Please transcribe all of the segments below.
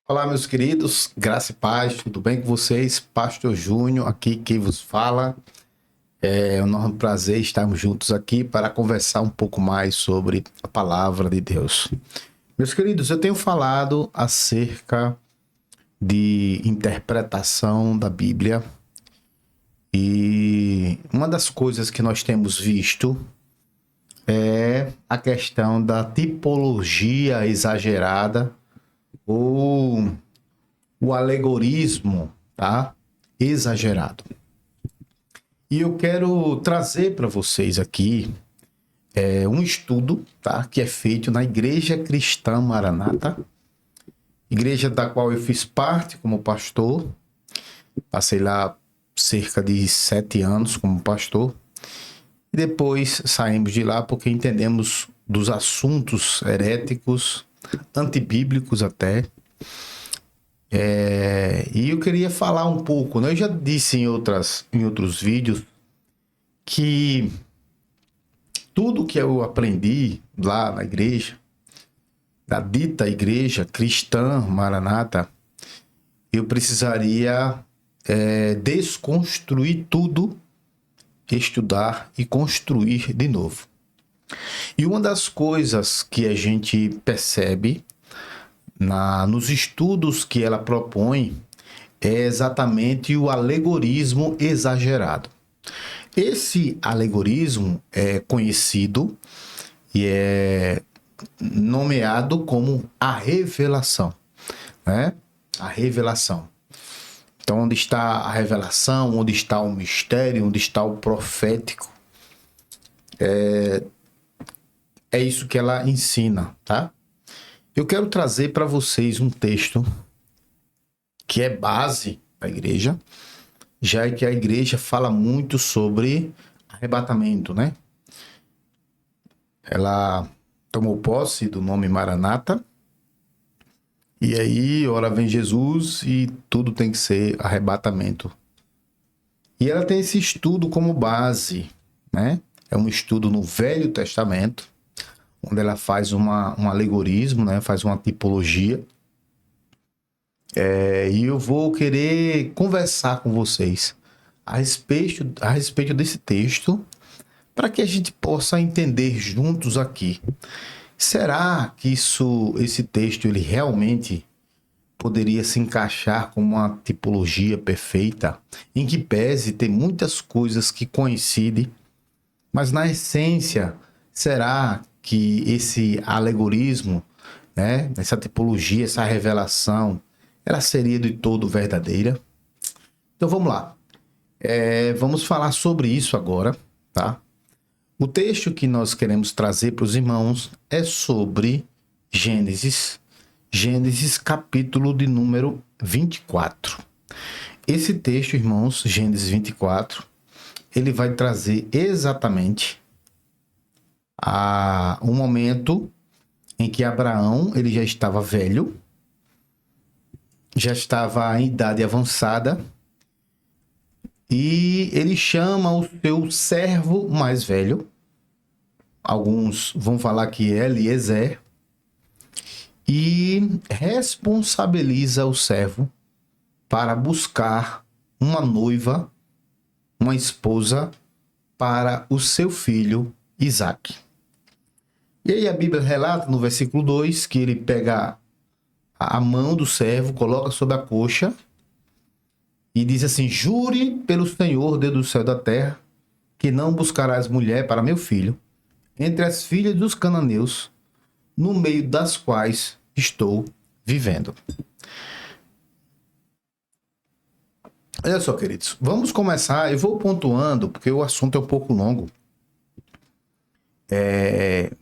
Olá, meus queridos, graça e paz, tudo bem com vocês? Pastor Júnior, aqui quem vos fala. É um enorme prazer estarmos juntos aqui para conversar um pouco mais sobre a palavra de Deus. Meus queridos, eu tenho falado acerca de interpretação da Bíblia e uma das coisas que nós temos visto é a questão da tipologia exagerada ou o alegorismo, tá? Exagerado. E eu quero trazer para vocês aqui um estudo, tá? Que é feito na Igreja Cristã Maranata, igreja da qual eu fiz parte como pastor. Passei lá cerca de 7 anos como pastor. E depois saímos de lá porque entendemos dos assuntos heréticos, antibíblicos até. E eu queria falar um pouco, né? Eu já disse em outros vídeos que tudo que eu aprendi lá na igreja, da dita igreja cristã Maranata, eu precisaria desconstruir tudo, estudar e construir de novo. E uma das coisas que a gente percebe nos estudos que ela propõe é exatamente o alegorismo exagerado. Esse alegorismo é conhecido e é nomeado como a revelação, né? A revelação. Então, onde está a revelação, onde está o mistério, onde está o profético, é isso que ela ensina, tá? Eu quero trazer para vocês um texto que é base da igreja, já que a igreja fala muito sobre arrebatamento, né? Ela tomou posse do nome Maranata, e aí, ora vem Jesus e tudo tem que ser arrebatamento. E ela tem esse estudo como base, né? É um estudo no Velho Testamento, onde ela faz um alegorismo, né? Faz uma tipologia. E eu vou querer conversar com vocês a respeito desse texto, para que a gente possa entender juntos aqui. Será que esse texto ele realmente poderia se encaixar como uma tipologia perfeita, em que pese ter muitas coisas que coincidem, mas na essência, será que esse alegorismo, né, essa tipologia, essa revelação, ela seria de todo verdadeira? Então vamos lá. Vamos falar sobre isso agora, tá? O texto que nós queremos trazer para os irmãos é sobre Gênesis capítulo de número 24. Esse texto, irmãos, Gênesis 24, ele vai trazer exatamente um momento em que Abraão ele já estava velho, já estava em idade avançada, e ele chama o seu servo mais velho, alguns vão falar que é Eliezer, e responsabiliza o servo para buscar uma noiva, uma esposa para o seu filho Isaque. E aí a Bíblia relata no versículo 2 que ele pega a mão do servo, coloca sobre a coxa e diz assim: jure pelo Senhor, Deus do céu e da terra, que não buscarás mulher para meu filho entre as filhas dos cananeus, no meio das quais estou vivendo. Olha só, queridos, vamos começar. Eu vou pontuando, porque o assunto é um pouco longo.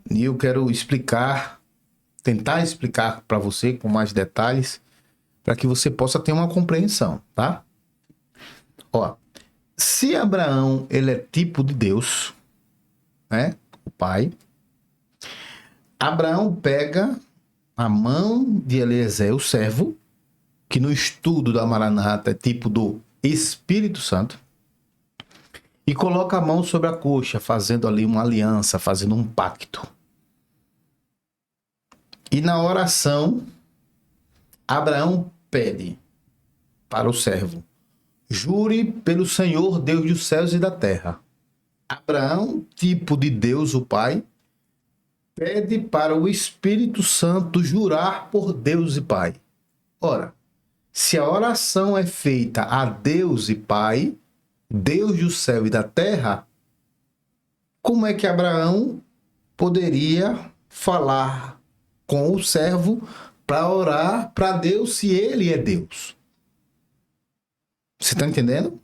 E eu quero tentar explicar para você com mais detalhes, para que você possa ter uma compreensão, tá? Ó, se Abraão, ele é tipo de Deus, né? O pai. Abraão pega a mão de Eliezer, o servo, que no estudo da Maranata é tipo do Espírito Santo, e coloca a mão sobre a coxa, fazendo ali uma aliança, fazendo um pacto. E na oração, Abraão pede para o servo: jure pelo Senhor, Deus dos céus e da terra. Abraão, tipo de Deus, o Pai, pede para o Espírito Santo jurar por Deus e Pai. Ora, se a oração é feita a Deus e Pai, Deus do céu e da terra, como é que Abraão poderia falar com o servo para orar para Deus se ele é Deus? Você está entendendo?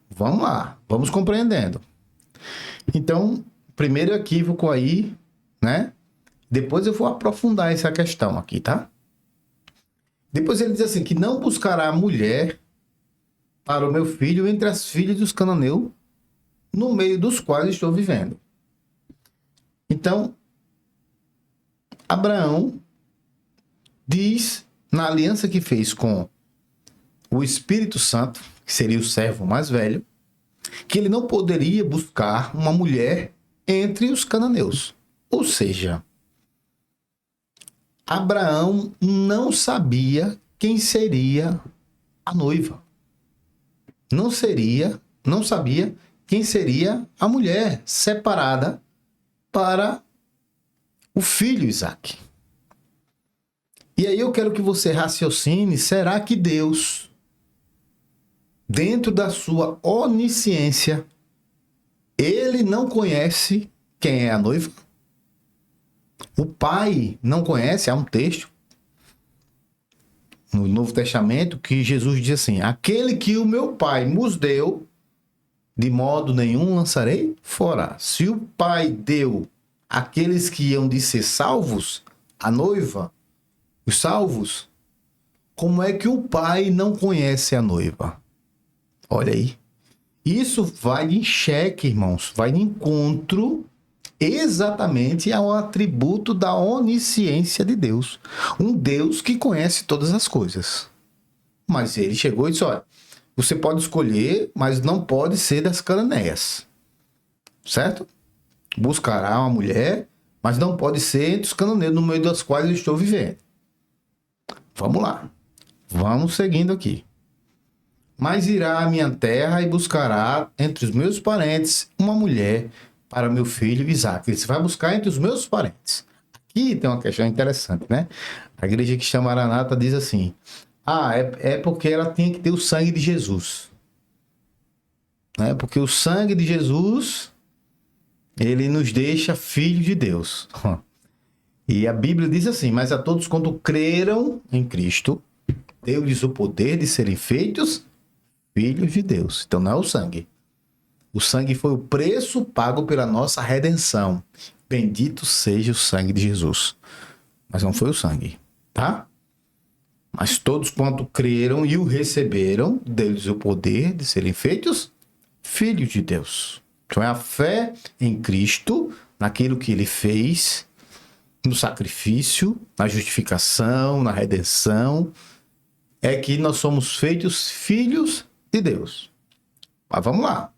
Vamos lá, vamos compreendendo. Então, primeiro equívoco aí, né? Depois eu vou aprofundar essa questão aqui, tá? Depois ele diz assim, que não buscará mulher para o meu filho entre as filhas dos cananeus, no meio dos quais estou vivendo. Então, Abraão diz, na aliança que fez com o Espírito Santo, que seria o servo mais velho, que ele não poderia buscar uma mulher entre os cananeus. Ou seja, Abraão não sabia quem seria a noiva. Não sabia quem seria a mulher separada para o filho Isaque. E aí eu quero que você raciocine, será que Deus, dentro da sua onisciência, ele não conhece quem é a noiva? O pai não conhece? Há um texto no Novo Testamento que Jesus diz assim: aquele que o meu pai nos deu, de modo nenhum lançarei fora. Se o pai deu aqueles que iam de ser salvos, a noiva, os salvos, como é que o pai não conhece a noiva? Olha aí. Isso vai em xeque, irmãos, vai de encontro exatamente ao atributo da onisciência de Deus. Um Deus que conhece todas as coisas. Mas ele chegou e disse, olha, você pode escolher, mas não pode ser das cananeias. Certo? Buscará uma mulher, mas não pode ser entre os cananeus, no meio das quais eu estou vivendo. Vamos lá. Vamos seguindo aqui. Mas irá à minha terra e buscará entre os meus parentes uma mulher para meu filho Isaque. Ele vai buscar entre os meus parentes. Aqui tem uma questão interessante, né? A igreja que chama Maranata diz assim, é porque ela tinha que ter o sangue de Jesus. Né? Porque o sangue de Jesus, ele nos deixa filhos de Deus. E a Bíblia diz assim, mas a todos quando creram em Cristo, deu-lhes o poder de serem feitos filhos de Deus. Então não é o sangue. O sangue foi o preço pago pela nossa redenção. Bendito seja o sangue de Jesus. Mas não foi o sangue, tá? Mas todos quanto creram e o receberam, deu-lhes o poder de serem feitos filhos de Deus. Então é a fé em Cristo, naquilo que ele fez, no sacrifício, na justificação, na redenção, é que nós somos feitos filhos de Deus. Mas vamos lá.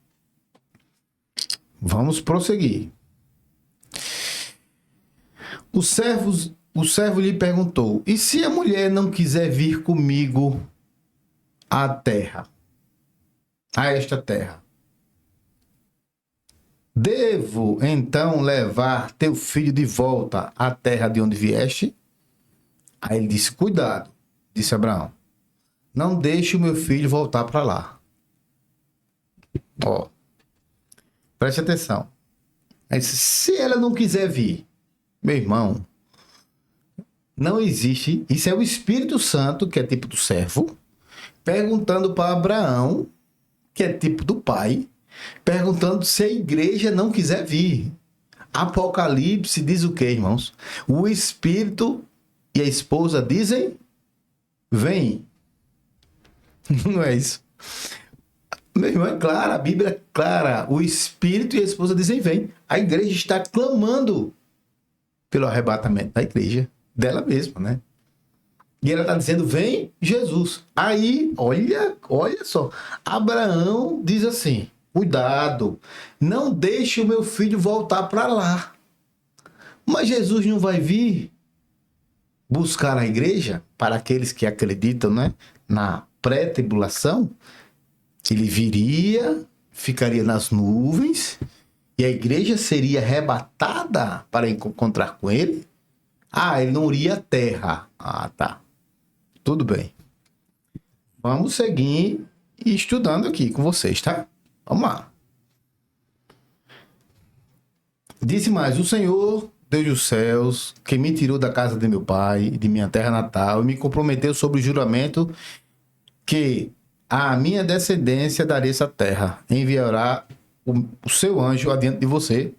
Vamos prosseguir. O servo lhe perguntou, e se a mulher não quiser vir comigo à terra, a esta terra? Devo, então, levar teu filho de volta à terra de onde vieste? Aí ele disse, cuidado, disse Abraão. Não deixe o meu filho voltar para lá. Ó, preste atenção. Aí disse, se ela não quiser vir, meu irmão, não existe. Isso é o Espírito Santo, que é tipo do servo, perguntando para Abraão, que é tipo do pai, perguntando se a igreja não quiser vir. Apocalipse diz o quê, irmãos? O Espírito e a esposa dizem, vem. Não é isso? Meu irmão, é claro, a Bíblia é clara. O Espírito e a esposa dizem, vem. A igreja está clamando pelo arrebatamento da igreja, dela mesma, né? E ela está dizendo, vem Jesus. Aí, olha só, Abraão diz assim, cuidado, não deixe o meu filho voltar para lá. Mas Jesus não vai vir? buscar a igreja, para aqueles que acreditam, né, na pré-tribulação, ele viria, ficaria nas nuvens, e a igreja seria arrebatada para encontrar com ele. Ah, ele não iria à terra. Ah, tá. Tudo bem. Vamos seguir estudando aqui com vocês, tá? Vamos lá. Disse mais: o Senhor, Deus dos céus, que me tirou da casa de meu pai, de minha terra natal, e me comprometeu sobre o juramento que a minha descendência daria essa terra, enviará o seu anjo adiante de você,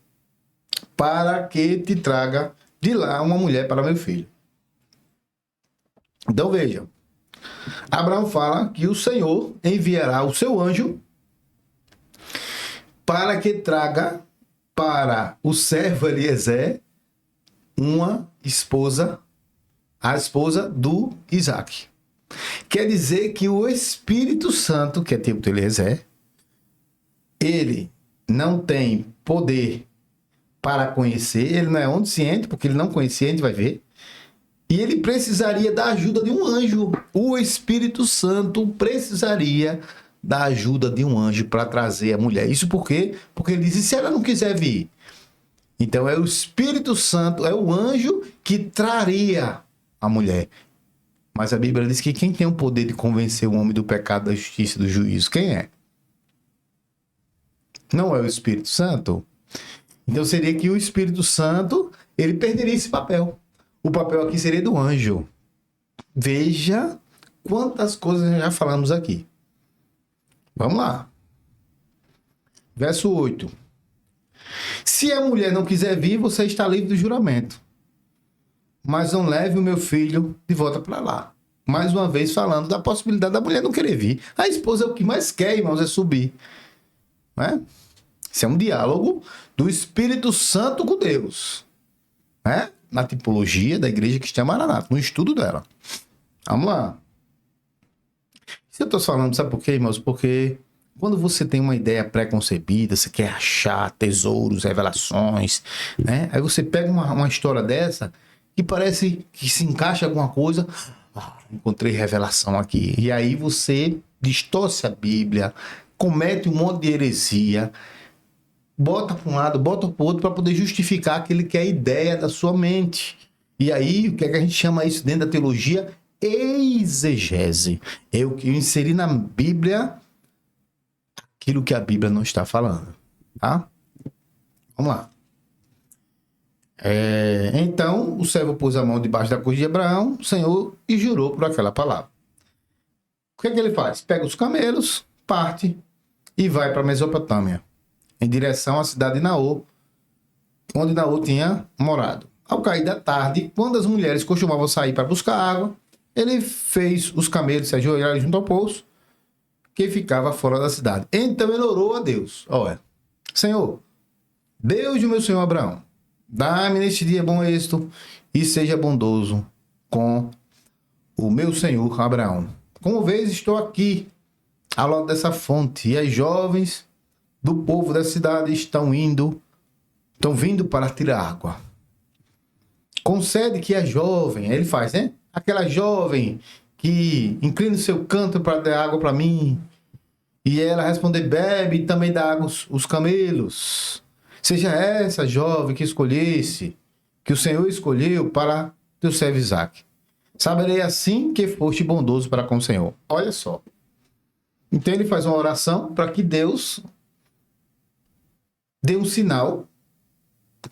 para que te traga de lá uma mulher para meu filho. Então veja, Abraão fala que o Senhor enviará o seu anjo para que traga para o servo Eliezer uma esposa, a esposa do Isaac. Quer dizer que o Espírito Santo, que é tipo de Eliezer, ele não tem poder para conhecer, ele não é onisciente, porque ele não conhecia, a gente vai ver. E ele precisaria da ajuda de um anjo. O Espírito Santo precisaria da ajuda de um anjo para trazer a mulher. Isso por quê? Porque ele disse: se ela não quiser vir, então é o Espírito Santo, é o anjo que traria a mulher. Mas a Bíblia diz que quem tem o poder de convencer o homem do pecado, da justiça e do juízo, quem é? Não é o Espírito Santo? Então seria que o Espírito Santo, ele perderia esse papel. O papel aqui seria do anjo. Veja quantas coisas já falamos aqui. Vamos lá. Verso 8. Se a mulher não quiser vir, você está livre do juramento. Mas não leve o meu filho de volta para lá. Mais uma vez falando da possibilidade da mulher não querer vir. A esposa é o que mais quer, irmãos, é subir. Né? Isso é um diálogo do Espírito Santo com Deus. Né? Na tipologia da Igreja Cristã Maranata, no estudo dela. Vamos lá. Se eu estou falando, sabe por quê, irmãos? Porque quando você tem uma ideia pré-concebida, você quer achar tesouros, revelações, né? Aí você pega uma história dessa que parece que se encaixa alguma coisa. Ah, encontrei revelação aqui. E aí você distorce a Bíblia, comete um monte de heresia, bota para um lado, bota para o outro para poder justificar aquele que é a ideia da sua mente. E aí, o que é que a gente chama isso dentro da teologia? Exegese. É o que eu inseri na Bíblia aquilo que a Bíblia não está falando. Tá? Vamos lá. Então, o servo pôs a mão debaixo da coxa de Abraão, o Senhor, e jurou por aquela palavra. O que é que ele faz? Pega os camelos, parte e vai para a Mesopotâmia, em direção à cidade de Naor, onde Naor tinha morado. Ao cair da tarde, quando as mulheres costumavam sair para buscar água, ele fez os camelos se ajoelharem junto ao poço, que ficava fora da cidade. Então ele orou a Deus. Olha, Senhor, Deus de meu senhor Abraão, dá-me neste dia bom êxito e seja bondoso com o meu senhor Abraão. Como vês, estou aqui, ao lado dessa fonte, e as jovens do povo da cidade estão vindo para tirar água. Concede que a jovem, ele faz, né? Aquela jovem que inclina o seu canto para dar água para mim, e ela responder: bebe e também dá água os camelos. Seja essa jovem que escolhesse, que o Senhor escolheu para teu servo Isaque. Saberei assim que foste bondoso para com o Senhor. Olha só. Então ele faz uma oração para que Deus dê um sinal,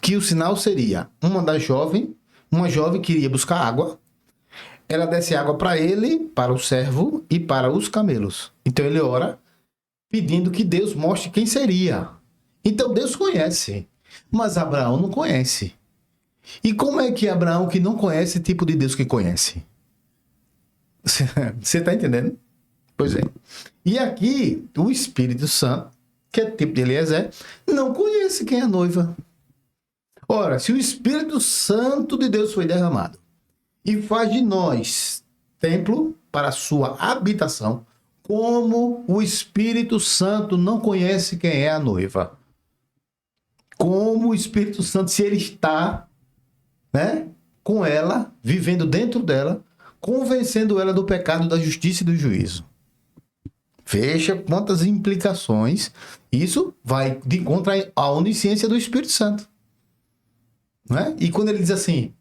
que o sinal seria uma jovem que iria buscar água, ela desse água para ele, para o servo e para os camelos. Então ele ora pedindo que Deus mostre quem seria. Então Deus conhece, mas Abraão não conhece. E como é que Abraão, que não conhece, tipo de Deus que conhece? Você está entendendo? Pois é. E aqui, o Espírito Santo, que é tipo de Eliezer, não conhece quem é a noiva. Ora, se o Espírito Santo de Deus foi derramado e faz de nós templo para a sua habitação, como o Espírito Santo não conhece quem é a noiva? Como o Espírito Santo, se ele está, né, com ela, vivendo dentro dela, convencendo ela do pecado, da justiça e do juízo. Veja quantas implicações isso vai de encontro à onisciência do Espírito Santo. Não é? E quando ele diz assim,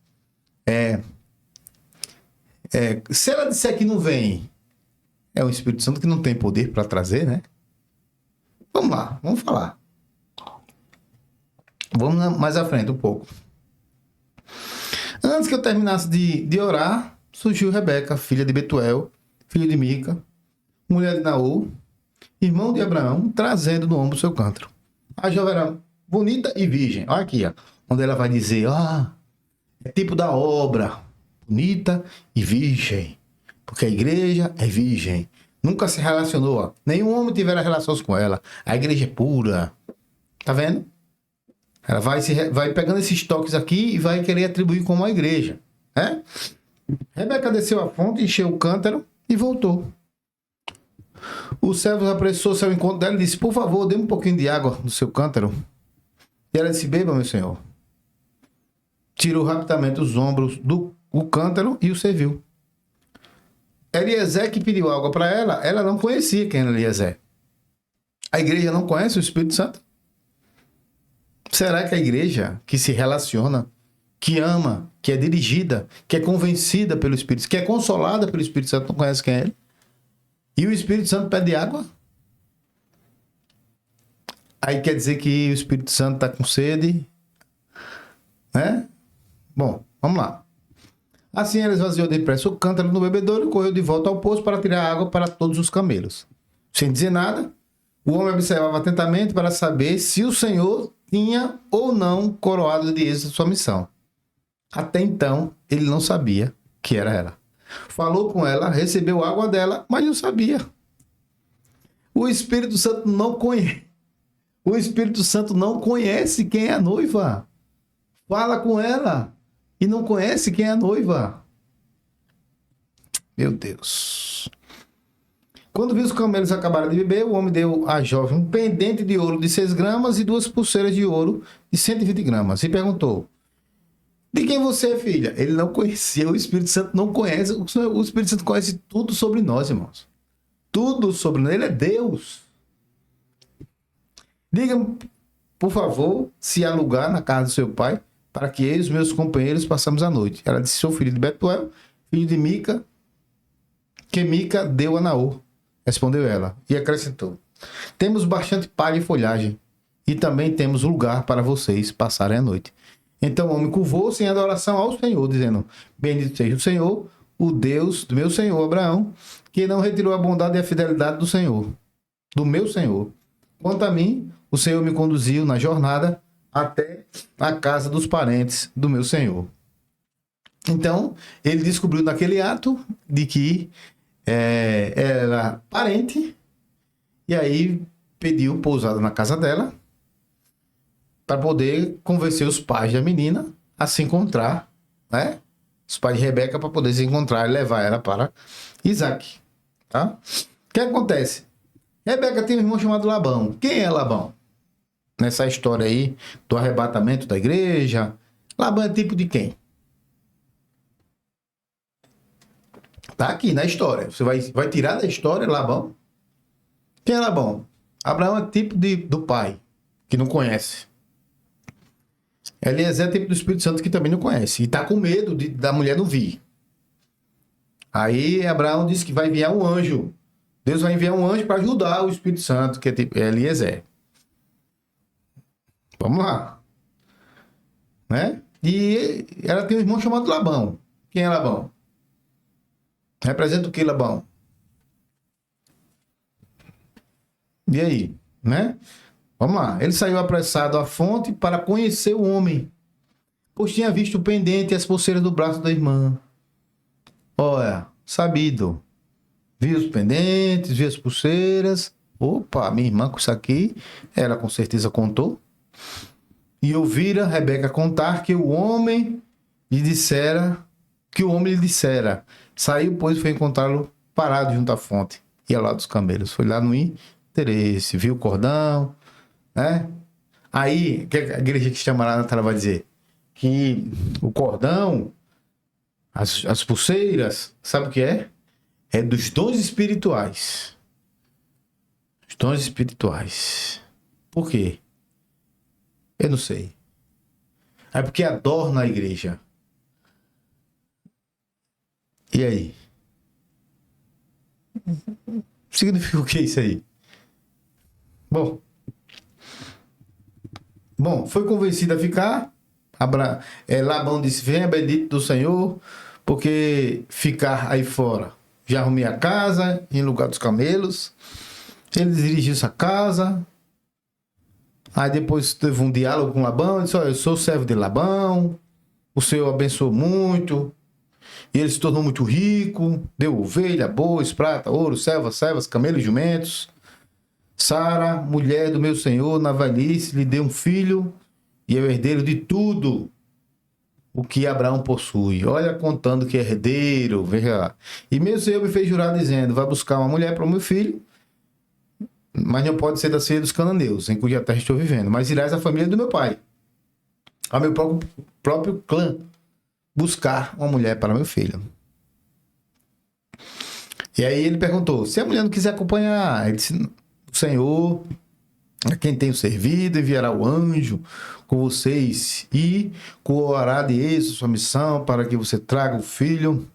se ela disser que não vem, é o Espírito Santo que não tem poder para trazer, né? Vamos lá, vamos falar. Vamos mais à frente um pouco. Antes que eu terminasse de orar, surgiu Rebeca, filha de Betuel, filho de Mica, mulher de Naor, irmão de Abraão, trazendo no ombro o seu cântaro. A jovem era bonita e virgem. Olha aqui, ó, onde ela vai dizer, é tipo da obra, bonita e virgem, porque a igreja é virgem. Nunca se relacionou, ó. Nenhum homem tiver relações com ela. A igreja é pura. Tá vendo? Ela vai pegando esses toques aqui e vai querer atribuir como a igreja. Né? Rebeca desceu a fonte, encheu o cântaro e voltou. O servo apressou-se ao encontro dela e disse, por favor, dê um pouquinho de água no seu cântaro. E ela disse, beba, meu senhor. Tirou rapidamente os ombros do cântaro e o serviu. Eliezer, que pediu água para ela não conhecia quem era Eliezer. A igreja não conhece o Espírito Santo? Será que a igreja que se relaciona, que ama, que é dirigida, que é convencida pelo Espírito, que é consolada pelo Espírito Santo, não conhece quem é ele? E o Espírito Santo pede água? Aí quer dizer que o Espírito Santo está com sede? Né? Bom, vamos lá. Assim ela esvaziou depressa o cântaro no bebedouro e correu de volta ao poço para tirar água para todos os camelos. Sem dizer nada, o homem observava atentamente para saber se o Senhor tinha ou não coroado de êxito sua missão. Até então, ele não sabia que era ela. Falou com ela, recebeu água dela, mas não sabia. O Espírito Santo não conhece. O Espírito Santo não conhece quem é a noiva. Fala com ela e não conhece quem é a noiva. Meu Deus. Quando viu os camelos acabaram de beber, o homem deu à jovem um pendente de ouro de 6 gramas e 2 pulseiras de ouro de 120 gramas. E perguntou, de quem você é filha? Ele não conhecia, o Espírito Santo não conhece. O Espírito Santo conhece tudo sobre nós, irmãos. Tudo sobre nós. Ele é Deus. Diga-me, por favor, se há lugar na casa do seu pai para que eu e os meus companheiros passamos a noite. Ela disse, sou filho de Betuel, filho de Mica, que Mica deu a Naor. Respondeu ela e acrescentou, temos bastante palha e folhagem e também temos lugar para vocês passarem a noite. Então o homem curvou-se em adoração ao Senhor, dizendo, bendito seja o Senhor, o Deus do meu senhor Abraão, que não retirou a bondade e a fidelidade do Senhor, do meu Senhor. Quanto a mim, o Senhor me conduziu na jornada até a casa dos parentes do meu Senhor. Então, ele descobriu naquele ato de que era parente, e aí pediu pousada na casa dela para poder convencer os pais da menina a se encontrar, né? Os pais de Rebeca para poder se encontrar e levar ela para Isaac. Tá? O que acontece? Rebeca tem um irmão chamado Labão. Quem é Labão? Nessa história aí do arrebatamento da igreja, Labão é tipo de quem? Tá aqui na história. Você vai tirar da história Labão? Quem é Labão? Abraão é tipo do pai, que não conhece. Eliezer é tipo do Espírito Santo, que também não conhece. E tá com medo da mulher não vir. Aí Abraão disse que vai enviar um anjo. Deus vai enviar um anjo para ajudar o Espírito Santo, que é tipo Eliezer. Vamos lá. Né? E ela tem um irmão chamado Labão. Quem é Labão? Representa o que, Labão? E aí? Né? Vamos lá. Ele saiu apressado à fonte para conhecer o homem, pois tinha visto o pendente e as pulseiras do braço da irmã. Olha, sabido. Viu os pendentes, viu as pulseiras. Opa, minha irmã com isso aqui, ela com certeza contou. E ouvira Rebeca contar que o homem lhe dissera, saiu, pois foi encontrá-lo parado junto à fonte e ao lado dos camelos. Foi lá no interesse, viu o cordão, né? Aí, que a igreja que chama lá na tela vai dizer que o cordão As pulseiras, sabe o que é? É dos dons espirituais. Os dons espirituais. Por quê? Eu não sei. É porque adorna a igreja. E aí? Significa o que isso aí? Bom, foi convencido a ficar. Labão disse: venha, bendito do Senhor, porque ficar aí fora. Já arrumei a casa, em lugar dos camelos. Ele dirigiu-se a casa. Aí depois teve um diálogo com Labão. Ele disse: olha, eu sou servo de Labão. O Senhor abençoou muito. E ele se tornou muito rico. Deu ovelha, bois, prata, ouro, servas, camelos e jumentos. Sara, mulher do meu senhor, na velhice, lhe deu um filho e é o herdeiro de tudo o que Abraão possui. Olha, contando que é herdeiro, veja lá. E meu senhor me fez jurar dizendo: vai buscar uma mulher para o meu filho, mas não pode ser da filha dos cananeus, em cuja terra estou vivendo, mas irás à família do meu pai, ao meu próprio clã, buscar uma mulher para meu filho. E aí ele perguntou: se a mulher não quiser acompanhar, ele disse: o Senhor, a quem tenho servido, enviará o anjo com vocês e coará de êxito sua missão para que você traga o filho,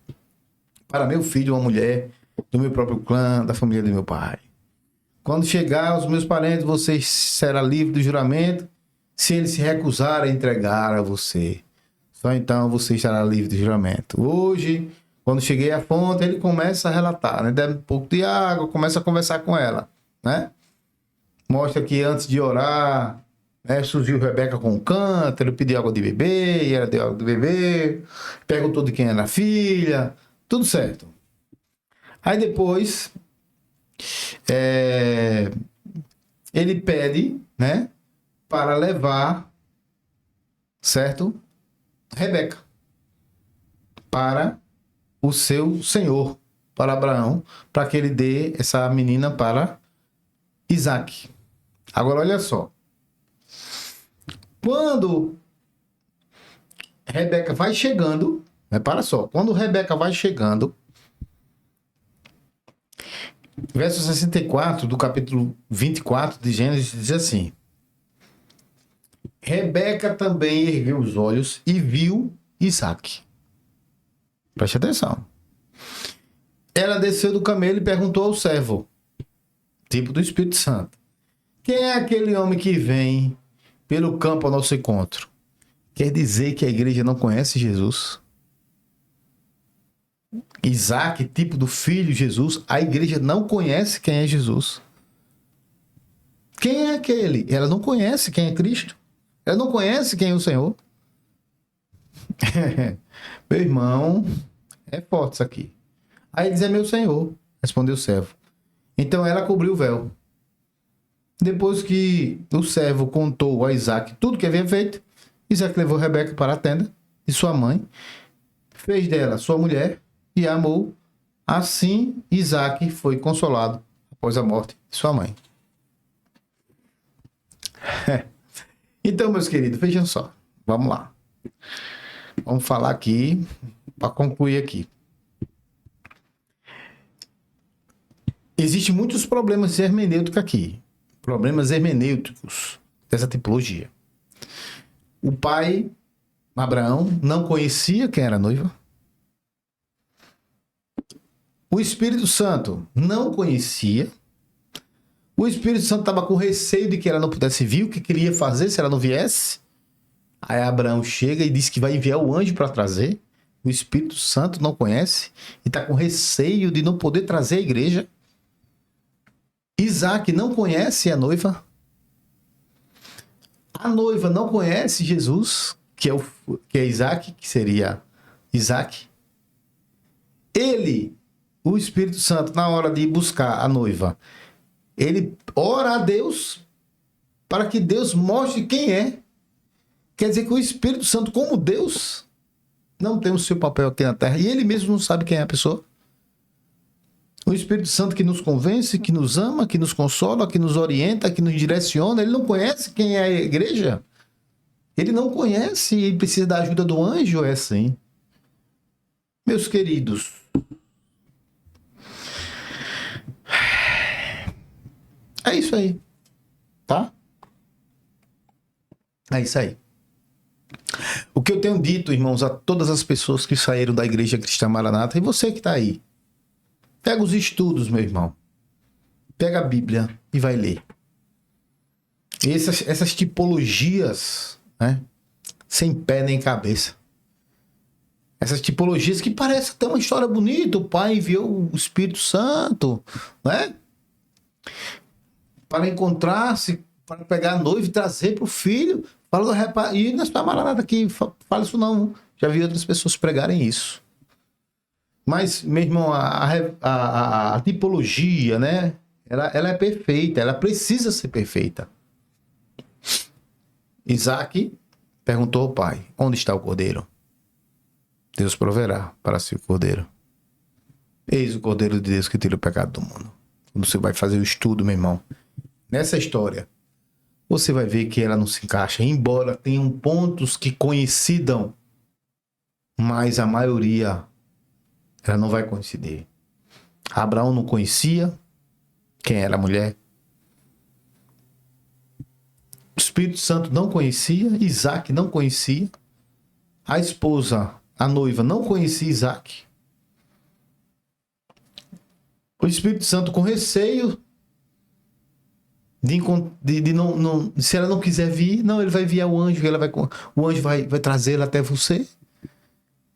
para meu filho, uma mulher do meu próprio clã, da família do meu pai. Quando chegar aos meus parentes, você será livre do juramento, se ele se recusar a entregar a você. Só então você estará livre do juramento. Hoje, quando cheguei à fonte, ele começa a relatar, né? Deve um pouco de água, começa a conversar com ela, né? Mostra que antes de orar, né, surgiu Rebeca com um cântaro, ele pediu água de beber, e ela deu água de beber, perguntou de quem era a filha, tudo certo. Aí depois, ele pede, né, para levar, certo, Rebeca para o seu senhor, para Abraão, para que ele dê essa menina para Isaac. Agora, olha só. Quando Rebeca vai chegando, repara só, quando Rebeca vai chegando, verso 64 do capítulo 24 de Gênesis diz assim: Rebeca também ergueu os olhos e viu Isaac. Preste atenção. Ela desceu do camelo e perguntou ao servo, tipo do Espírito Santo: quem é aquele homem que vem pelo campo ao nosso encontro? Quer dizer que a igreja não conhece Jesus? Isaac, tipo do filho Jesus, a igreja não conhece quem é Jesus. Quem é aquele? Ela não conhece quem é Cristo. Ela não conhece quem é o Senhor. Meu irmão, é forte isso aqui. Aí ele diz: é meu Senhor, respondeu o servo. Então ela cobriu o véu. Depois que o servo contou a Isaac tudo que havia feito, Isaac levou Rebeca para a tenda de sua mãe, fez dela sua mulher e a amou. Assim, Isaac foi consolado após a morte de sua mãe. Então, meus queridos, vejam só. Vamos lá. Vamos falar aqui, para concluir aqui. Existem muitos problemas hermenêuticos aqui. Problemas hermenêuticos dessa tipologia. O pai, Abraão, não conhecia quem era a noiva. O Espírito Santo não conhecia. O Espírito Santo estava com receio de que ela não pudesse vir, o que queria fazer se ela não viesse. Aí Abraão chega e diz que vai enviar o anjo para trazer. O Espírito Santo não conhece e está com receio de não poder trazer a igreja. Isaac não conhece a noiva. A noiva não conhece Jesus, que é Isaac, que seria Isaac. Ele, o Espírito Santo, na hora de buscar a noiva, ele ora a Deus para que Deus mostre quem é. Quer dizer que o Espírito Santo, como Deus, não tem o seu papel aqui na Terra. E ele mesmo não sabe quem é a pessoa. O Espírito Santo que nos convence, que nos ama, que nos consola, que nos orienta, que nos direciona, ele não conhece quem é a igreja. Ele não conhece e precisa da ajuda do anjo, é assim. Meus queridos, é isso aí, tá? É isso aí. O que eu tenho dito, irmãos, a todas as pessoas que saíram da Igreja Cristã Maranata, e você que está aí, pega os estudos, meu irmão. Pega a Bíblia e vai ler. Essas tipologias, né? Sem pé nem cabeça. Essas tipologias que parecem até uma história bonita. O Pai enviou o Espírito Santo, né? Para encontrar-se, para pegar a noiva e trazer para o filho. E nós estamos Maranata aqui, fala isso não. Já vi outras pessoas pregarem isso. Mas, meu irmão, a tipologia, né? Ela é perfeita, ela precisa ser perfeita. Isaac perguntou ao pai: onde está o cordeiro? Deus proverá para si o cordeiro. Eis o cordeiro de Deus que tira o pecado do mundo. Quando você vai fazer o estudo, meu irmão, nessa história, você vai ver que ela não se encaixa, embora tenham pontos que coincidam, mas a maioria ela não vai coincidir. Abraão não conhecia quem era a mulher. O Espírito Santo não conhecia, Isaac não conhecia. A esposa, a noiva, não conhecia Isaac. O Espírito Santo com receio de não, se ela não quiser vir, não, ele vai enviar o anjo, o anjo vai trazê-la até você.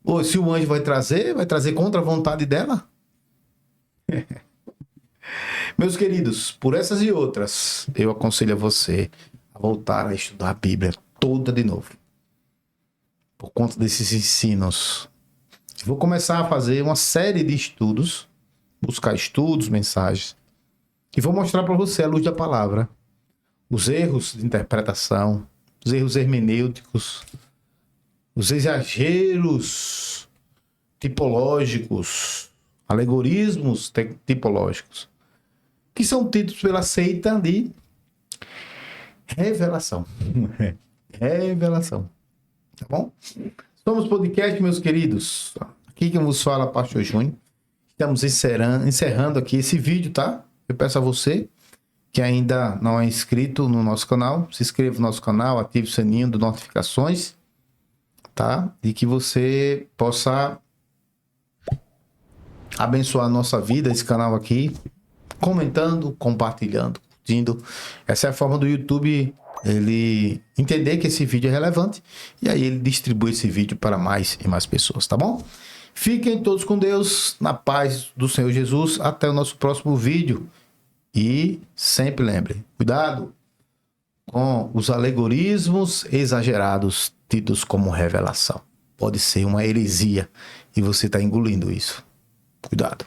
Ou se o anjo vai trazer contra a vontade dela. Meus queridos, por essas e outras, eu aconselho a você a voltar a estudar a Bíblia toda de novo. Por conta desses ensinos. Vou começar a fazer uma série de estudos, buscar estudos, mensagens, e vou mostrar para você, à luz da palavra, os erros de interpretação, os erros hermenêuticos, os exageros tipológicos, alegorismos tipológicos, que são tidos pela seita de revelação. Revelação. Tá bom? Somos podcast, meus queridos. Aqui quem vos fala, Pastor Júnior. Estamos encerrando aqui esse vídeo, tá? Eu peço a você que ainda não é inscrito no nosso canal, se inscreva no nosso canal, ative o sininho de notificações, tá? E que você possa abençoar a nossa vida, esse canal aqui, comentando, compartilhando, curtindo. Essa é a forma do YouTube ele entender que esse vídeo é relevante e aí ele distribui esse vídeo para mais e mais pessoas, tá bom? Fiquem todos com Deus, na paz do Senhor Jesus. Até o nosso próximo vídeo. E sempre lembre, cuidado com os alegorismos exagerados tidos como revelação. Pode ser uma heresia e você está engolindo isso. Cuidado.